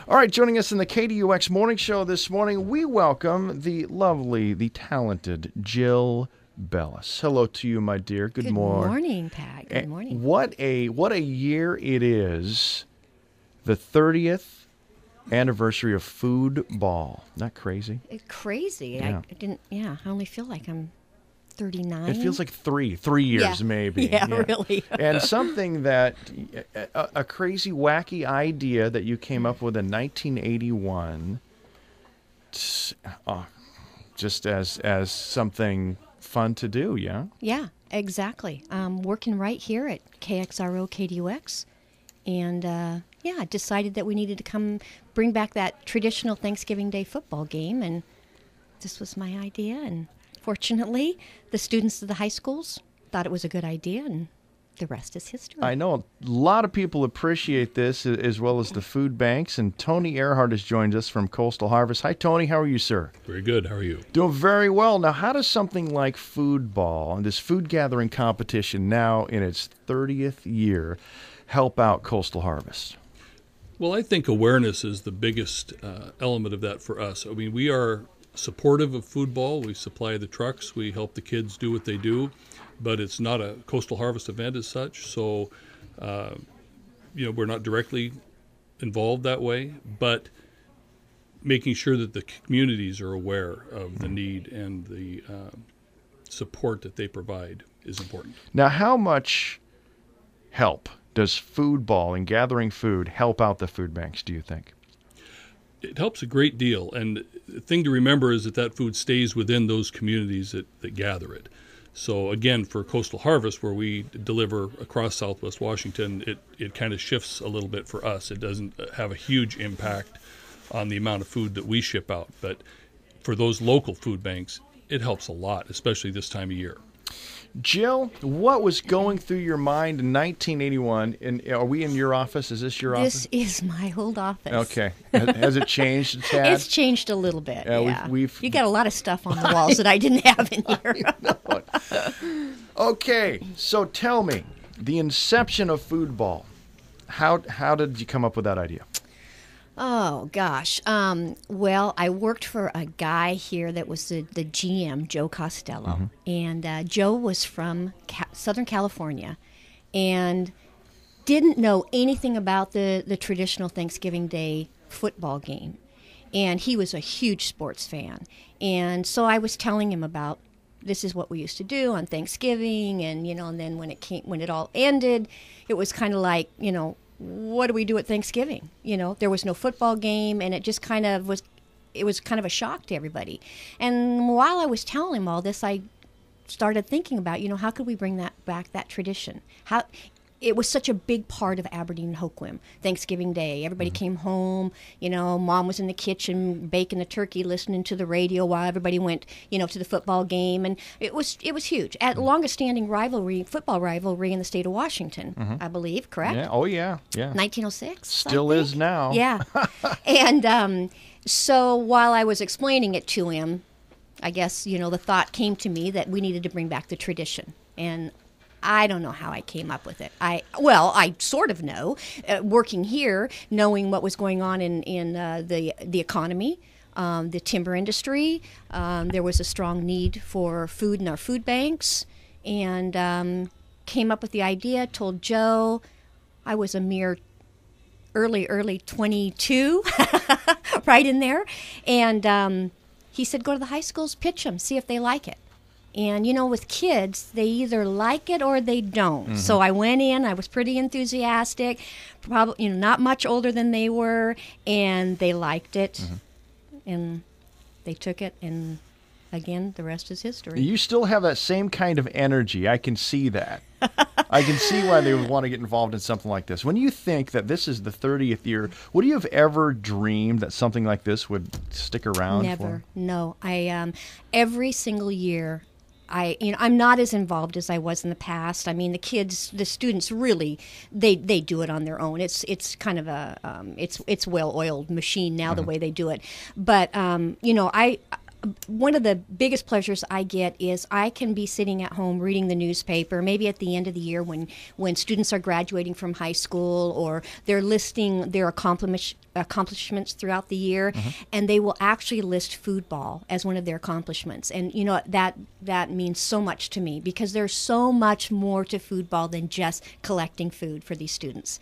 All right, joining us in the KDUX Morning Show this morning, we welcome the lovely, the talented Jill Bellis. Hello to you, my dear. Good morning. Good morning, Pat. Good morning. What a year it is. The 30th anniversary of Foodball. Isn't that crazy? Crazy. Yeah. I only feel like I'm 39. It feels like three years maybe. Yeah, really. And something that, a crazy, wacky idea that you came up with in 1981, just as something fun to do, yeah? Yeah, exactly. Working right here at KXRO KDUX. And, I decided that we needed to come bring back that traditional Thanksgiving Day football game. And this was my idea. And fortunately, the students of the high schools thought it was a good idea. And the rest is history. I know a lot of people appreciate this, as well as the food banks. And Tony Earhart has joined us from Coastal Harvest. Hi, Tony. How are you, sir? Very good. How are you? Doing very well. Now, how does something like Foodball and this food gathering competition now in its 30th year help out Coastal Harvest? Well, I think awareness is the biggest element of that for us. I mean, we are supportive of Foodball. We supply the trucks. We help the kids do what they do. But it's not a Coastal Harvest event as such. So, we're not directly involved that way. But making sure that the communities are aware of the need and the support that they provide is important. Now, how much help does Foodball and gathering food help out the food banks, do you think? It helps a great deal. And the thing to remember is that food stays within those communities that gather it. So again, for Coastal Harvest, where we deliver across Southwest Washington, it kind of shifts a little bit for us. It doesn't have a huge impact on the amount of food that we ship out. But for those local food banks, it helps a lot, especially this time of year. Jill, what was going through your mind in 1981? And are we in your office? Is this your office? This is my old office. Okay. Has it changed, Tad? It's changed a little bit, yeah. We've You got a lot of stuff on the walls that I didn't have in here. Okay, so tell me, the inception of Foodball, how did you come up with that idea? Oh, gosh. Well, I worked for a guy here that was the GM, Joe Costello. Mm-hmm. And Joe was from Southern California and didn't know anything about the traditional Thanksgiving Day football game. And he was a huge sports fan. And so I was telling him about this is what we used to do on Thanksgiving. And, and then when it all ended, it was kind of like, what do we do at Thanksgiving? There was no football game, and it just kind of was kind of a shock to everybody. And while I was telling him all this, I started thinking about, how could we bring that tradition? It was such a big part of Aberdeen and Hoquiam, Thanksgiving Day. Everybody came home, Mom was in the kitchen baking the turkey, listening to the radio while everybody went, to the football game. And it was huge. At longest standing football rivalry in the state of Washington, I believe, correct? Yeah. Oh, yeah. Yeah. 1906. Still is now. Yeah. And so while I was explaining it to him, I guess, the thought came to me that we needed to bring back the tradition. And I don't know how I came up with it. I sort of know, working here, knowing what was going on in the economy, the timber industry. There was a strong need for food in our food banks, and came up with the idea, told Joe. I was a mere early 22, right in there. And he said, go to the high schools, pitch them, see if they like it. And, with kids, they either like it or they don't. Mm-hmm. So I went in, I was pretty enthusiastic, probably, not much older than they were, and they liked it. Mm-hmm. And they took it, and again, the rest is history. You still have that same kind of energy. I can see that. I can see why they would want to get involved in something like this. When you think that this is the 30th year, would you have ever dreamed that something like this would stick around? Never. No. I every single year, I'm not as involved as I was in the past. I mean, the students really, they do it on their own. It's kind of a, it's well-oiled machine now, the way they do it. But, one of the biggest pleasures I get is I can be sitting at home reading the newspaper, maybe at the end of the year when students are graduating from high school or they're listing their accomplishments throughout the year, and they will actually list Foodball as one of their accomplishments. And you know that means so much to me because there's so much more to Foodball than just collecting food for these students.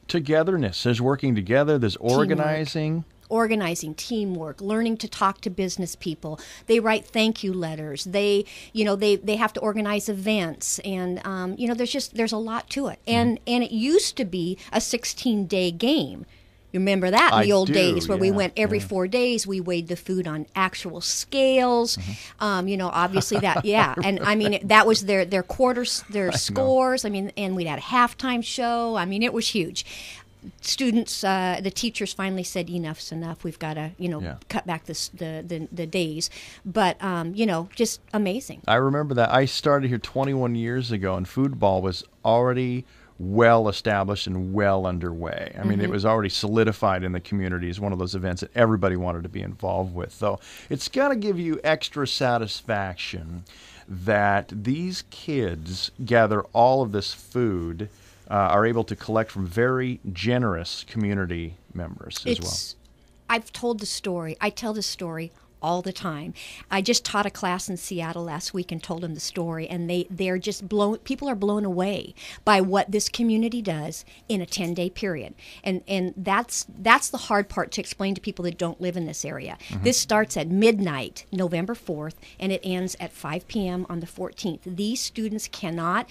Togetherness. There's working together. There's organizing. Organizing, teamwork, learning to talk to business people. They write thank you letters. They have to organize events, and there's a lot to it. And it used to be a 16-day game. You remember that in the old days where we went every 4 days. We weighed the food on actual scales. Obviously that, and I mean that was their quarters, their scores. I mean, and we had a halftime show. I mean, it was huge. Students, the teachers finally said enough's enough. We've got to, cut back the days. But just amazing. I remember that. I started here 21 years ago, and Foodball was already well established and well underway. I mean, it was already solidified in the community as one of those events that everybody wanted to be involved with. So it's got to give you extra satisfaction that these kids gather all of this food. Are able to collect from very generous community members as well. I've told the story. I tell the story all the time. I just taught a class in Seattle last week and told them the story, and they're just people are blown away by what this community does in a 10-day period. And that's the hard part to explain to people that don't live in this area. This starts at midnight, November 4th, and it ends at 5 p.m. on the 14th. These students cannot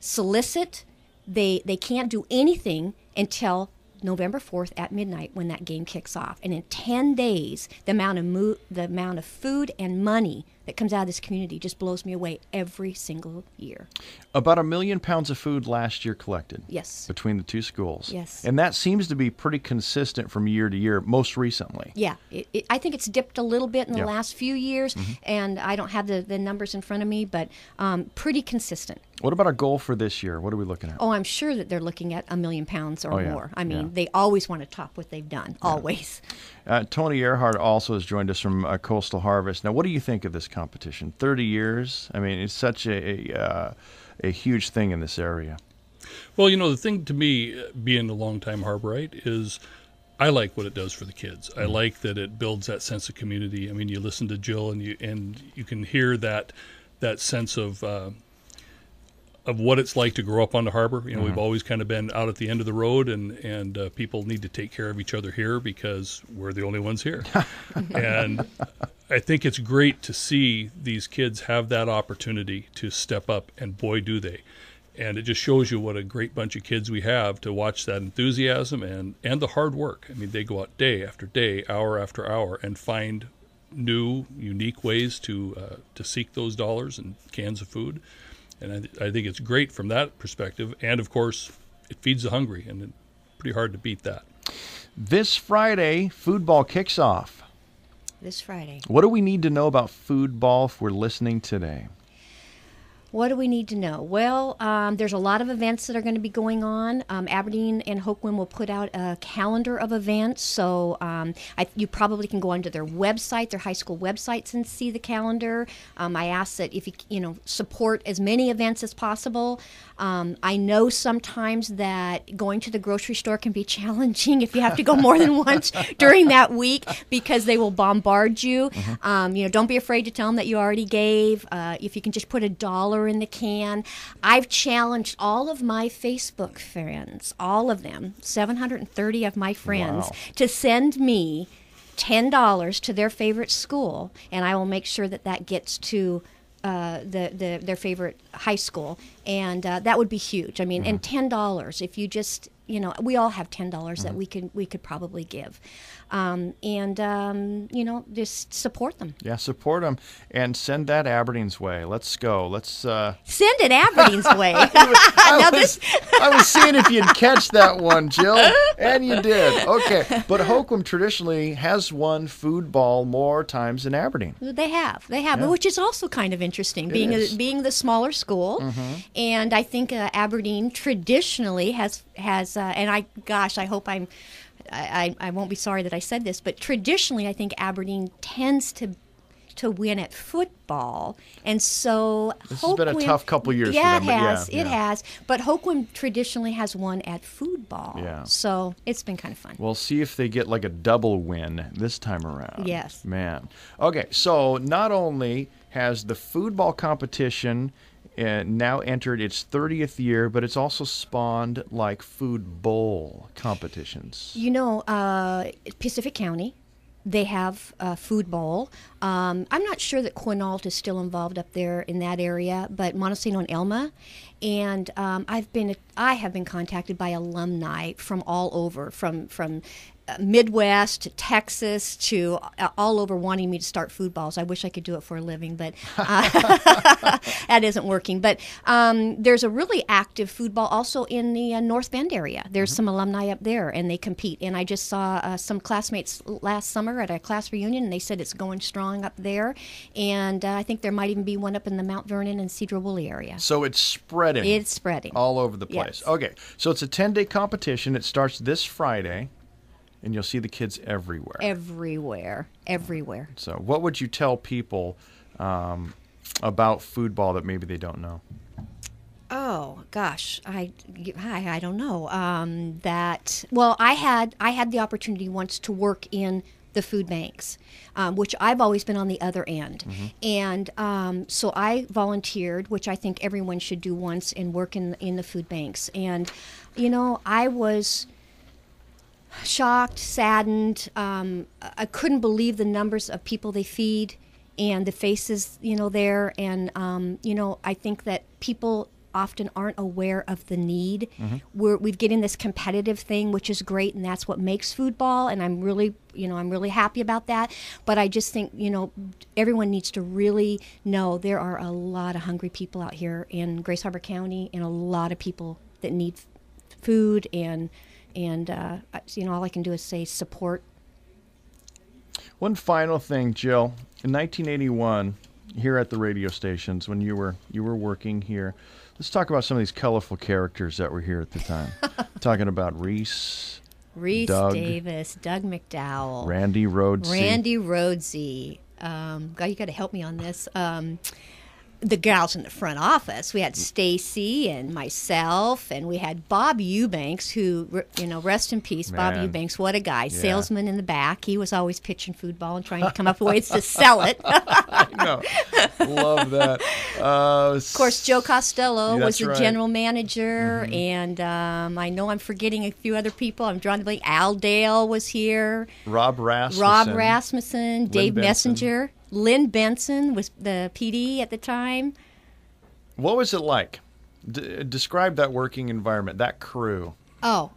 solicit. They can't do anything until November 4th at midnight when that game kicks off. And in 10 days, the amount of food and money that comes out of this community just blows me away every single year. About 1 million pounds of food last year collected. Yes. Between the two schools. Yes. And that seems to be pretty consistent from year to year, most recently. Yeah. I think it's dipped a little bit in the last few years, and I don't have the numbers in front of me, but pretty consistent. What about our goal for this year? What are we looking at? Oh, I'm sure that they're looking at 1 million pounds or more. I mean, they always want to top what they've done, always. Tony Earhart also has joined us from Coastal Harvest. Now, what do you think of this competition? 30 years? I mean, it's such a huge thing in this area. Well, the thing to me, being a longtime harborite, is I like what it does for the kids. I like that it builds that sense of community. I mean, you listen to Jill, and you can hear that sense of what it's like to grow up on the harbor. We've always kind of been out at the end of the road, and people need to take care of each other here because we're the only ones here. And I think it's great to see these kids have that opportunity to step up, and boy, do they. And it just shows you what a great bunch of kids we have to watch that enthusiasm and the hard work. I mean, they go out day after day, hour after hour, and find new, unique ways to seek those dollars and cans of food. And I think it's great from that perspective. And, of course, it feeds the hungry, and it's pretty hard to beat that. This Friday, Foodball kicks off. This Friday. What do we need to know about Foodball if we're listening today? What do we need to know? Well, there's a lot of events that are going to be going on. Aberdeen and Hoquiam will put out a calendar of events, so you probably can go onto their website, their high school websites, and see the calendar. I ask that if you support as many events as possible. I know sometimes that going to the grocery store can be challenging if you have to go more than once during that week because they will bombard you. Don't be afraid to tell them that you already gave. If you can just put $1 in the can. I've challenged all of my Facebook friends, all of them, 730 of my friends, to send me $10 to their favorite school, and I will make sure that gets to their favorite high school, and that would be huge. I mean, and $10 if you just we all have $10 that we could probably give, just support them. Yeah, support them and send that Aberdeen's way. Let's go. Let's send it Aberdeen's way. I was seeing if you'd catch that one, Jill, and you did. Okay, but Hoquiam traditionally has won Foodball more times than Aberdeen. They have, which is also kind of interesting, being the smaller school, and I think Aberdeen traditionally has. And I hope I'm I won't be sorry that I said this, but traditionally I think Aberdeen tends to win at football, and so this has been a tough couple years yeah, for them. It has. But Hoquiam traditionally has won at foodball, Yeah. so it's been kind of fun. We'll see if they get like a double win this time around. Yes. Man. Okay, so not only has the foodball competition now entered its 30th year, but it's also spawned like food bowl competitions. You know, Pacific County, they have a food bowl. I'm not sure that Quinault is still involved up there in that area, but Montesino and Elma. And I have been contacted by alumni from all over, from Midwest to Texas to all over, wanting me to start food balls. I wish I could do it for a living, but that isn't working. But there's a really active food ball also in the North Bend area. There's some alumni up there, and they compete. And I just saw some classmates last summer at a class reunion, and they said it's going strong up there. And I think there might even be one up in the Mount Vernon and Cedar Woolley area. So it's spreading. It's spreading. All over the place. Yes. Okay, so it's a 10-day competition. It starts this Friday. And you'll see the kids everywhere. Everywhere. So what would you tell people about foodball that maybe they don't know? Oh gosh, I don't know. I had the opportunity once to work in the food banks, which I've always been on the other end, and so I volunteered, which I think everyone should do once, and work in the food banks. And you know, I was shocked, saddened. I couldn't believe the numbers of people they feed and the faces, you know, there. And, you know, I think that people often aren't aware of the need. We've getting this competitive thing, which is great, and that's what makes foodball. And I'm really happy about that. But I just think, you know, everyone needs to really know there are a lot of hungry people out here in Grace Harbor County, and a lot of people that need food, and you know, all I can do is say support. One final thing, Jill. In 1981, here at the radio stations, when you were working here, let's talk about some of these colorful characters that were here at the time. Talking about Reese Doug Davis, Doug McDowell, Randy Rhodesy. God, you got to help me on this. The gals in the front office. We had Stacy and myself, and we had Bob Eubanks, who, you know, rest in peace. Man. Bob Eubanks, what a guy. Yeah. Salesman in the back. He was always pitching foodball and trying to come up with ways to sell it. I know. Love that. Of course, Joe Costello was the right. general manager, and I know I'm forgetting a few other people. I'm drawing a blank. Al Dale was here. Rob Rasmussen. Dave Benson. Messenger. Lynn Benson was the PD at the time. What was it like? Describe that working environment, that crew. Oh,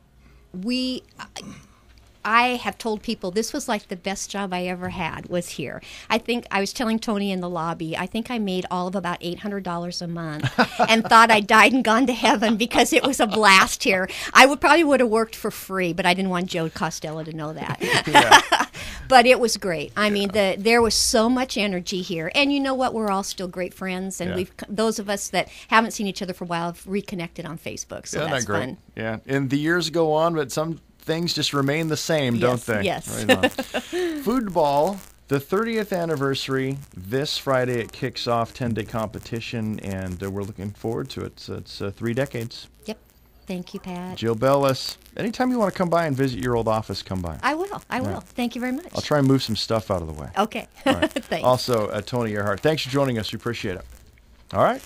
I have told people this was like the best job I ever had was here. I think I was telling Tony in the lobby, I think I made all of about $800 a month and thought I died and gone to heaven because it was a blast here. I probably would have worked for free, but I didn't want Joe Costello to know that. Yeah. But it was great. I mean, there was so much energy here. And you know what? We're all still great friends. And those of us that haven't seen each other for a while have reconnected on Facebook. So that's great? fun. Yeah. And the years go on, but some things just remain the same, don't they? Yes. Right on. Foodball, the 30th anniversary. This Friday it kicks off, 10-day competition, and we're looking forward to it. So it's 3 decades. Yep. Thank you, Pat. Jill Bellis, anytime you want to come by and visit your old office, come by. I will. I will. Thank you very much. I'll try and move some stuff out of the way. Okay. All right. Thanks. Also, Tony Earhart, thanks for joining us. We appreciate it. All right.